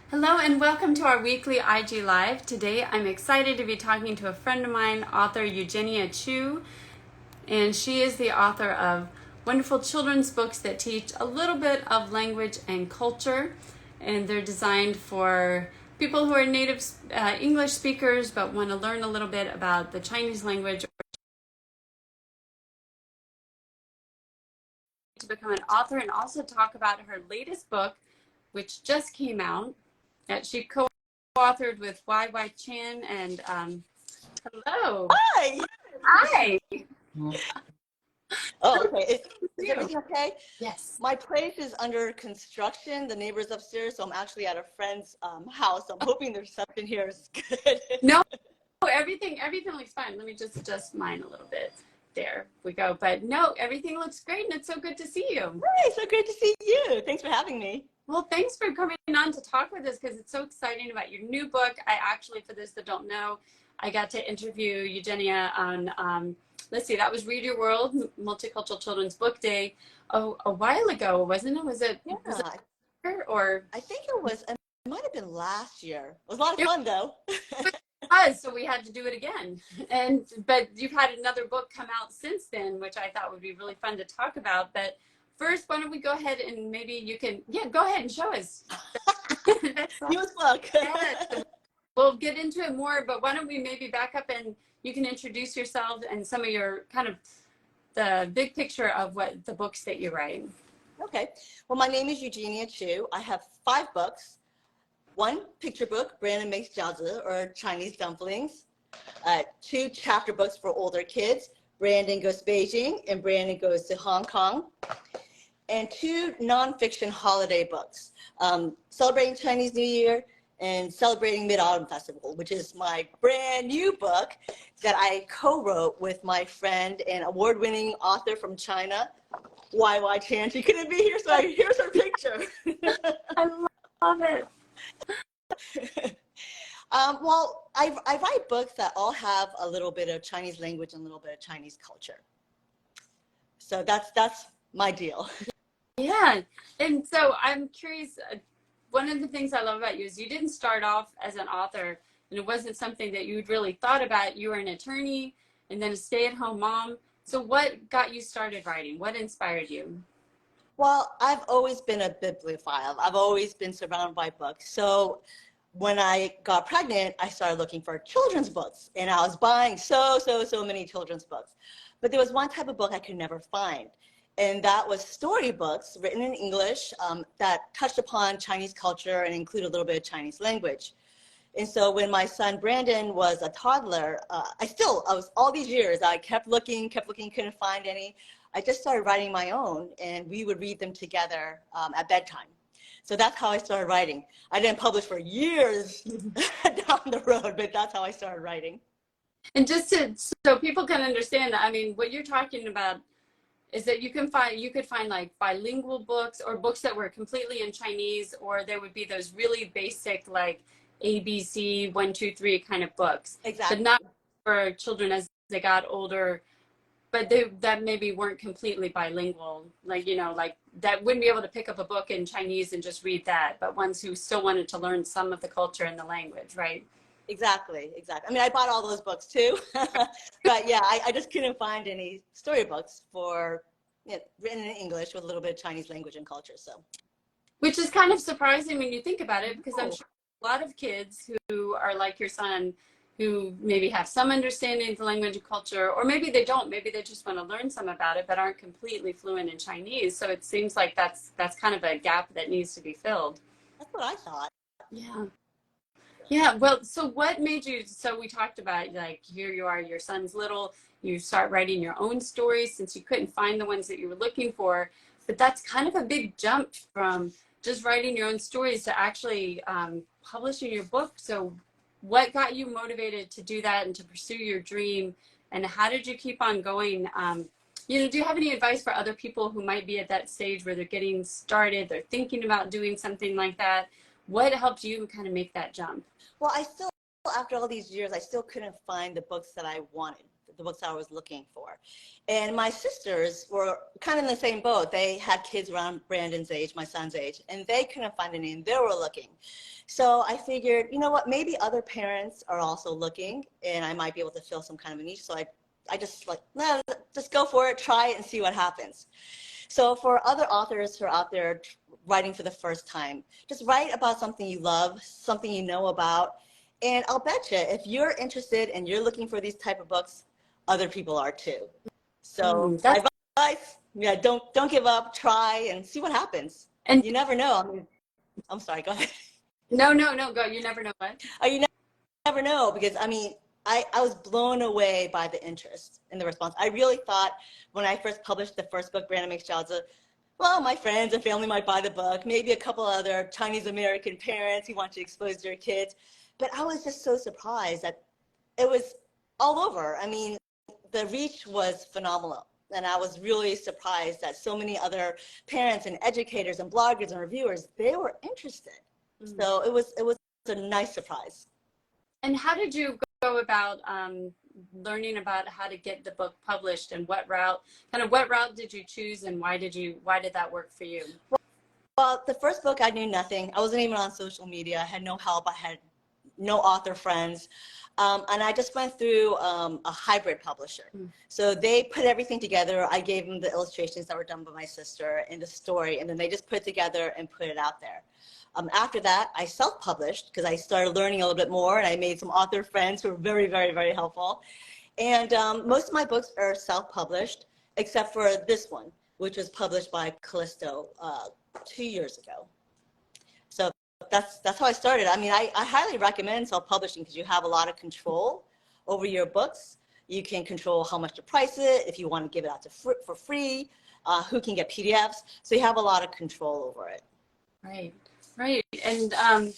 Hello and welcome to our weekly IG Live. Today I'm excited to be talking to a friend of mine, author Eugenia Chu, and she is the author of wonderful children's books that teach a little bit of language and culture, and they're designed for people who are native English speakers but want to learn a little bit about the Chinese language to become an author and also talk about her latest book, which just came out, that she co-authored with YY Chan. And hello. Hi. Hi. Oh, okay. Is You. everything okay? Yes. My place is under construction. The neighbor's upstairs, so I'm actually at a friend's house. I'm hoping the reception here is good. No, everything looks fine. Let me just adjust mine a little bit. There we go. But no, everything looks great, and it's so good to see you. Hi, so great to see you. Thanks for having me. Well, thanks for coming on to talk with us because it's so exciting about your new book. I actually, for those that don't know, I got to interview Eugenia on, let's see, that was Read Your World, Multicultural Children's Book Day a while ago, wasn't it? Was it, Yeah, was it or? I think it might have been last year. It was a lot of fun though. It was, so we had to do it again. But you've had another book come out since then, which I thought would be really fun to talk about. But first, why don't we go ahead and maybe you can, go ahead and show us. Newest book. We'll get into it more, but why don't we maybe back up and you can introduce yourself and some of your kind of the big picture of what the books that you write. Okay. Well, my name is Eugenia Chu. I have 5 books. 1 picture book, Brandon Makes Jiazi, or Chinese Dumplings. 2 chapter books for older kids, Brandon Goes Beijing and Brandon Goes to Hong Kong. And 2 nonfiction holiday books, celebrating Chinese New Year and celebrating Mid-Autumn Festival, which is my brand new book that I co-wrote with my friend and award-winning author from China, YY Chan. She couldn't be here, so here's her picture. I love it. Well, I write books that all have a little bit of Chinese language and a little bit of Chinese culture. So that's my deal. Yeah. And so I'm curious, one of the things I love about you is you didn't start off as an author, and it wasn't something that you'd really thought about. You were an attorney and then a stay-at-home mom. So what got you started writing? What inspired you? Well, I've always been a bibliophile. I've always been surrounded by books. So when I got pregnant, I started looking for children's books, and I was buying so many children's books. But there was one type of book I could never find, and that was storybooks written in English that touched upon Chinese culture and included a little bit of Chinese language. And so when my son Brandon was a toddler, I was all these years, I kept looking, couldn't find any. I just started writing my own, and we would read them together at bedtime. So that's how I started writing. I didn't publish for years down the road, but that's how I started writing. And just so people can understand that, I mean, what you're talking about is that you could find like bilingual books or books that were completely in Chinese, or there would be those really basic like ABC 1, 2, 3 kind of books. Exactly. But not for children as they got older, but that maybe weren't completely bilingual, like, like that wouldn't be able to pick up a book in Chinese and just read that, but ones who still wanted to learn some of the culture and the language, right? Exactly. I mean, I bought all those books too, but yeah, I just couldn't find any storybooks written in English with a little bit of Chinese language and culture. So, Which is kind of surprising when you think about it, because I'm oh, sure a lot of kids who are like your son, who maybe have some understanding of the language and culture, or maybe they don't, maybe they just want to learn some about it, but aren't completely fluent in Chinese. So it seems like that's kind of a gap that needs to be filled. that's what I thought. Yeah. Yeah. Well, so what made you, so we talked about like, here you are, your son's little, you start writing your own stories since you couldn't find the ones that you were looking for, but that's kind of a big jump from just writing your own stories to actually publishing your book. So what got you motivated to do that and to pursue your dream, and how did you keep on going? Do you have any advice for other people who might be at that stage where they're getting started, they're thinking about doing something like that? What helped you kind of make that jump? Well, after all these years, I still couldn't find the books that I wanted, the books I was looking for. And my sisters were kind of in the same boat. They had kids around Brandon's age, my son's age, and they couldn't find any, and they were looking. So I figured, you know what, maybe other parents are also looking, and I might be able to fill some kind of a niche. So I just like, no, just go for it, try it, and see what happens. So for other authors who are out there writing for the first time, just write about something you love, something you know about, and I'll bet you if you're interested and you're looking for these type of books, other people are too. So my advice, yeah, don't give up, try and see what happens. And you never know. I mean, I'm sorry, go ahead. no, go. You never know what. Oh, you never know, because I mean, I was blown away by the interest and the response. I really thought when I first published the first book, Brandon Makes Jiaozi, well, my friends and family might buy the book, maybe a couple other Chinese American parents who want to expose their kids. But I was just so surprised that it was all over. I mean, the reach was phenomenal. And I was really surprised that so many other parents and educators and bloggers and reviewers, they were interested. So it was a nice surprise. And how did you go about learning about how to get the book published, and what route did you choose, and why did that work for you? Well, the first book, I knew nothing. I wasn't even on social media. I had no help. I had no author friends. And I just went through a hybrid publisher. So they put everything together. I gave them the illustrations that were done by my sister and the story, and then they just put it together and put it out there. After that, I self-published because I started learning a little bit more, and I made some author friends who were very, very, very helpful. And most of my books are self-published, except for this one, which was published by Callisto 2 years ago. So that's how I started. I mean, I highly recommend self-publishing because you have a lot of control over your books. You can control how much to price it, if you want to give it out for free, who can get PDFs. So you have a lot of control over it. Right. And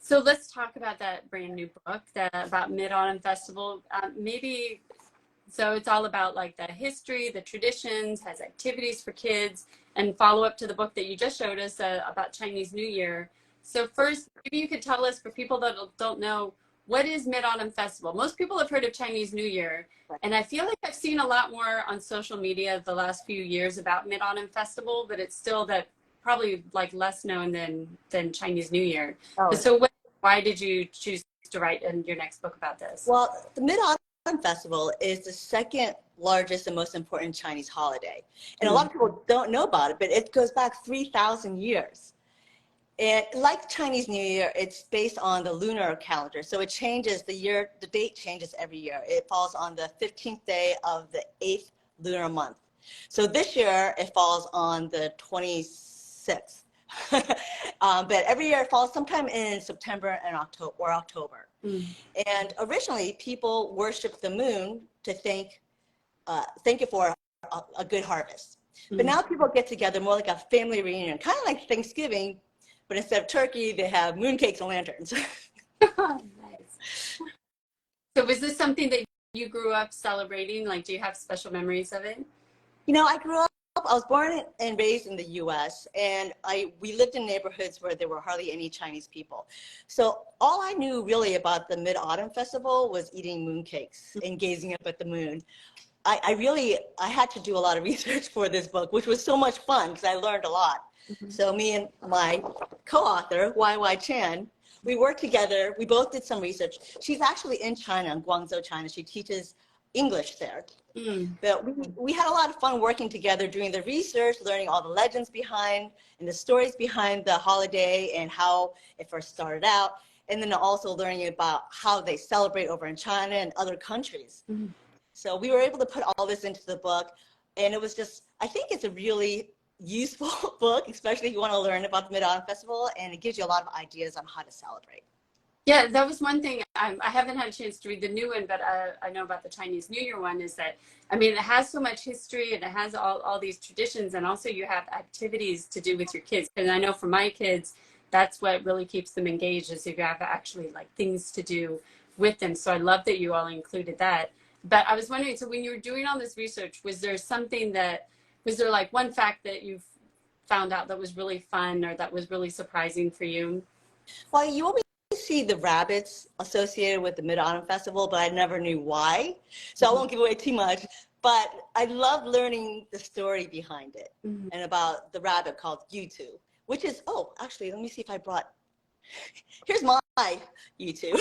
so let's talk about that brand new book, about Mid-Autumn Festival. Maybe, so it's all about like the history, the traditions, has activities for kids, and follow up to the book that you just showed us about Chinese New Year. So first, maybe you could tell us, for people that don't know, what is Mid-Autumn Festival? Most people have heard of Chinese New Year, and I feel like I've seen a lot more on social media the last few years about Mid-Autumn Festival, but it's still that probably like less known than Chinese New Year. Oh. So why did you choose to write in your next book about this? Well, the Mid-Autumn Festival is the second largest and most important Chinese holiday. And a lot of people don't know about it, but it goes back 3,000 years. And like Chinese New Year, it's based on the lunar calendar. So it changes the date changes every year. It falls on the 15th day of the 8th lunar month. So this year it falls on the 26th. But every year it falls sometime in September and October. And originally people worshiped the moon to thank it for a good harvest. But now people get together more like a family reunion, kind of like Thanksgiving, but instead of turkey, they have mooncakes and lanterns. Nice. So was this something that you grew up celebrating? Like, do you have special memories of it? You know, I was born and raised in the US, and we lived in neighborhoods where there were hardly any Chinese people. So all I knew really about the Mid-Autumn Festival was eating mooncakes and gazing up at the moon. I had to do a lot of research for this book, which was so much fun because I learned a lot. So me and my co-author, YY Chan, we worked together. We both did some research. She's actually in China, in Guangzhou, China. She teaches English there. But we had a lot of fun working together, doing the research, learning all the legends behind and the stories behind the holiday and how it first started out, and then also learning about how they celebrate over in China and other countries. So we were able to put all this into the book, and it was just, I think it's a really useful book, especially if you want to learn about the Mid-Autumn Festival, and it gives you a lot of ideas on how to celebrate. Yeah, that was one thing. I haven't had a chance to read the new one, but I know about the Chinese New Year one, is that, I mean, it has so much history and it has all these traditions, and also you have activities to do with your kids. And I know for my kids, that's what really keeps them engaged, is if you have actually like things to do with them. So I love that you all included that. But I was wondering, so when you were doing all this research, was there like one fact that you found out that was really fun or that was really surprising for you? Well, you always see the rabbits associated with the Mid-Autumn Festival, but I never knew why. So I won't give away too much. But I love learning the story behind it and about the rabbit called Yutu, which is, oh, actually, let me see if I brought, here's my Yutu.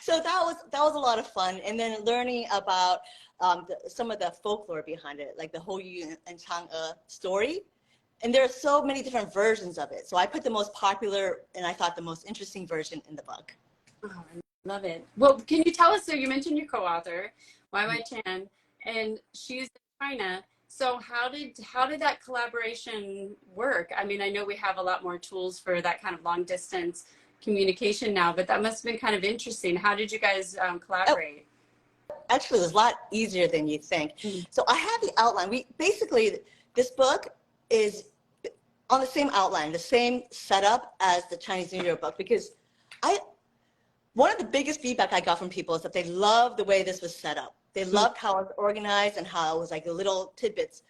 So that was a lot of fun. And then learning about some of the folklore behind it, like the Houyu and Chang'e story. And there are so many different versions of it. So I put the most popular and I thought the most interesting version in the book. Oh, I love it. Well, can you tell us, so you mentioned your co-author, YY Chan, and she's in China. So how did that collaboration work? I mean, I know we have a lot more tools for that kind of long distance communication now, but that must have been kind of interesting. How did you guys collaborate? Actually, it was a lot easier than you think. So I have the outline. This book is on the same outline, the same setup as the Chinese New Year book, because one of the biggest feedback I got from people is that they loved the way this was set up. They loved how it was organized and how it was like little tidbits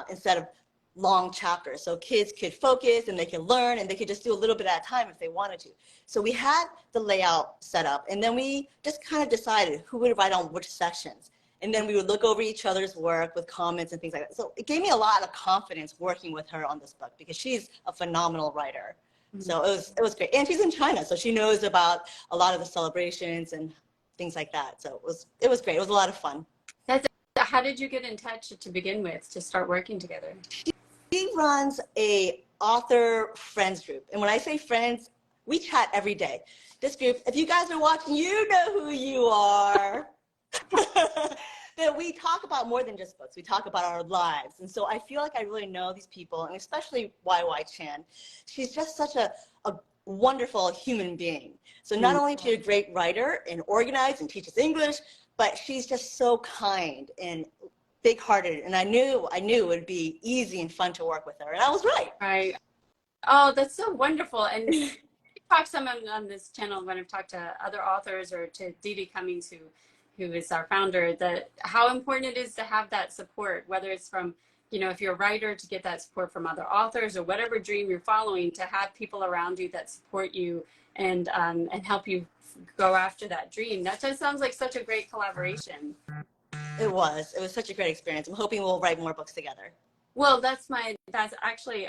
instead of long chapters. So kids could focus and they could learn and they could just do a little bit at a time if they wanted to. So we had the layout set up and then we just kind of decided who would write on which sections. And then we would look over each other's work with comments and things like that. So it gave me a lot of confidence working with her on this book because she's a phenomenal writer. So it was great. And she's in China, so she knows about a lot of the celebrations and things like that. So it was great. It was a lot of fun. How did you get in touch to begin with to start working together? She runs a author friends group. And when I say friends, we chat every day. This group, if you guys are watching, you know who you are. That we talk about more than just books. We talk about our lives. And so I feel like I really know these people, and especially YY Chan. She's just such a wonderful human being. So not only is she a great writer and organized and teaches English, but she's just so kind and big-hearted. And I knew it would be easy and fun to work with her. And I was right. Right. Oh, that's so wonderful. And we talked some on this channel when I've talked to other authors or to Dee Cummings, who is our founder, that how important it is to have that support, whether it's from, if you're a writer, to get that support from other authors or whatever dream you're following, to have people around you that support you and help you go after that dream. That just sounds like such a great collaboration. It was such a great experience. I'm hoping we'll write more books together. Well, that's actually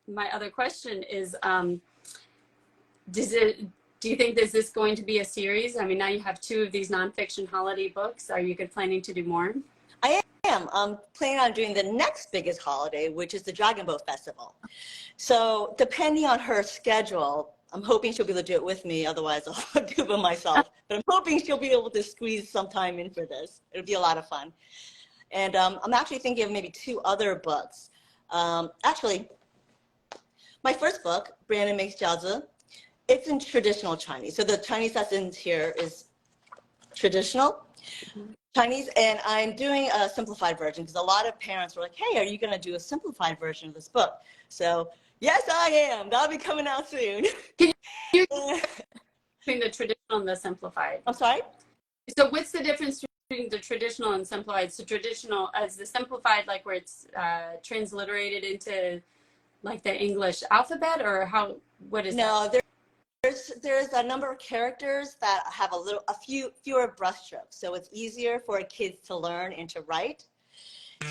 my other question is, do you think is this going to be a series? I mean, now you have 2 of these nonfiction holiday books. Are you planning to do more? I am. I'm planning on doing the next biggest holiday, which is the Dragon Boat Festival. So depending on her schedule, I'm hoping she'll be able to do it with me. Otherwise, I'll do it by myself. But I'm hoping she'll be able to squeeze some time in for this. It'll be a lot of fun. And I'm actually thinking of maybe 2 other books. Actually, my first book, Brandon Makes Jiaozi, it's in traditional Chinese. So the Chinese that's in here is traditional Chinese, and I'm doing a simplified version because a lot of parents were like, hey, are you going to do a simplified version of this book? So yes, I am. That'll be coming out soon. Can you between the traditional and the simplified? I'm sorry? So what's the difference between the traditional and simplified? So traditional, as the simplified, like where it's transliterated into like the English alphabet, or what is that? No, there's a number of characters that have a few fewer brushstrokes, so it's easier for kids to learn and to write.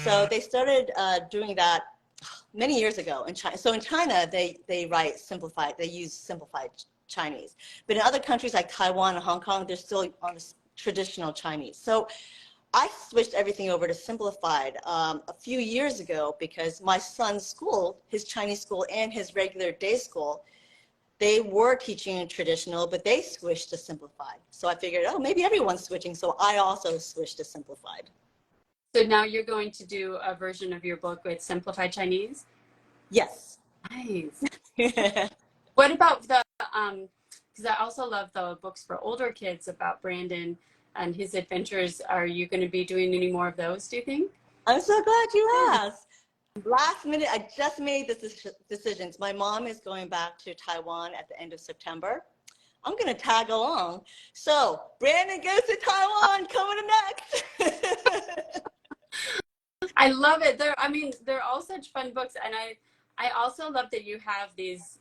So they started doing that many years ago in China. So in China, they write simplified, they use simplified Chinese. But in other countries like Taiwan and Hong Kong, they're still on the traditional Chinese. So I switched everything over to simplified a few years ago because my son's school, his Chinese school and his regular day school, they were teaching in traditional, but they switched to simplified. So I figured, oh, maybe everyone's switching. So I also switched to simplified. So now you're going to do a version of your book with simplified Chinese? Yes. Nice. What about because I also love the books for older kids about Brandon and his adventures. Are you going to be doing any more of those, do you think? I'm so glad you asked. Last minute, I just made this decision. My mom is going back to Taiwan at the end of September. I'm going to tag along. So Brandon goes to Taiwan, coming next. I love it. They're all such fun books. And I also love that you have these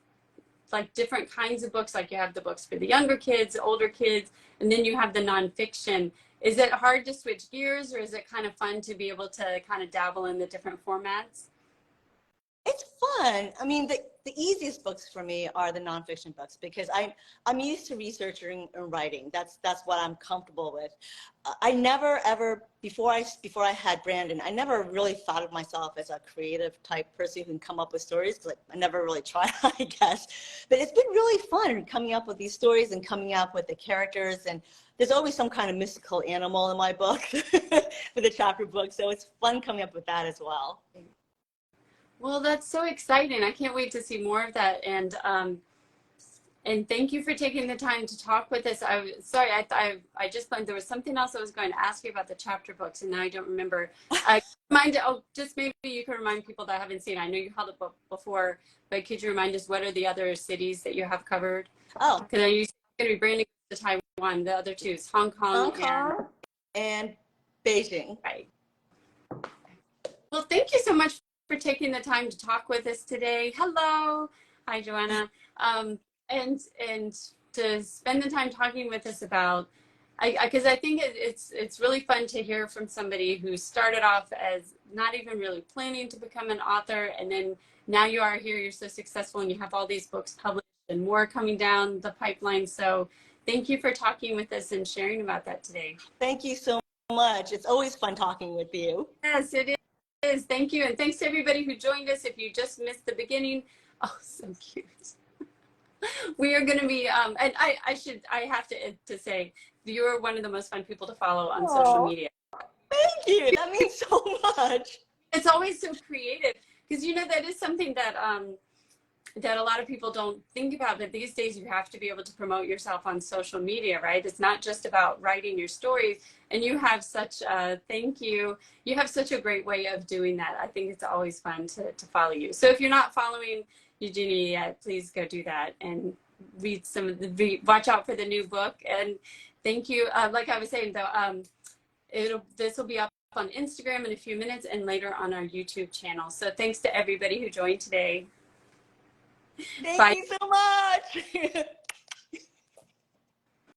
like different kinds of books, like you have the books for the younger kids, older kids, and then you have the nonfiction. Is it hard to switch gears, or is it kind of fun to be able to kind of dabble in the different formats? It's fun. I mean, the easiest books for me are the nonfiction books because I'm used to researching and writing. That's what I'm comfortable with. I never ever before I had Brandon, I never really thought of myself as a creative type person who can come up with stories because I never really tried, I guess. But it's been really fun coming up with these stories and coming up with the characters, and there's always some kind of mystical animal in my book for the chapter book, so it's fun coming up with that as well. Well, that's so exciting. I can't wait to see more of that. And thank you for taking the time to talk with us. Sorry, I just learned there was something else I was going to ask you about the chapter books, and now I don't remember. Just maybe you can remind people that haven't seen. I know you held it before, but could you remind us what are the other cities that you have covered? Oh, Because I know you're going to be branding to Taiwan. The other two is Hong Kong, and Beijing. Right. Well, thank you so much for taking the time to talk with us today. Hello. Hi, Joanna. And to spend the time talking with us about, because I think it's really fun to hear from somebody who started off as not even really planning to become an author, and then now you are here, you're so successful, and you have all these books published and more coming down the pipeline. So thank you for talking with us and sharing about that today. Thank you so much. It's always fun talking with you. Yes, it is. Thank you. And thanks to everybody who joined us. If you just missed the beginning, oh, so cute. We are going to be, and I have to say, you are one of the most fun people to follow on social media. Thank you. That means so much. It's always so creative because, you know, that is something that, that a lot of people don't think about, but these days you have to be able to promote yourself on social media, right? It's not just about writing your stories, and you have such thank you. You have such a great way of doing that. I think it's always fun to follow you. So if you're not following Eugenia yet, please go do that and read some of the, watch out for the new book. And thank you. Like I was saying though, this will be up on Instagram in a few minutes and later on our YouTube channel. So thanks to everybody who joined today. Thank you so much.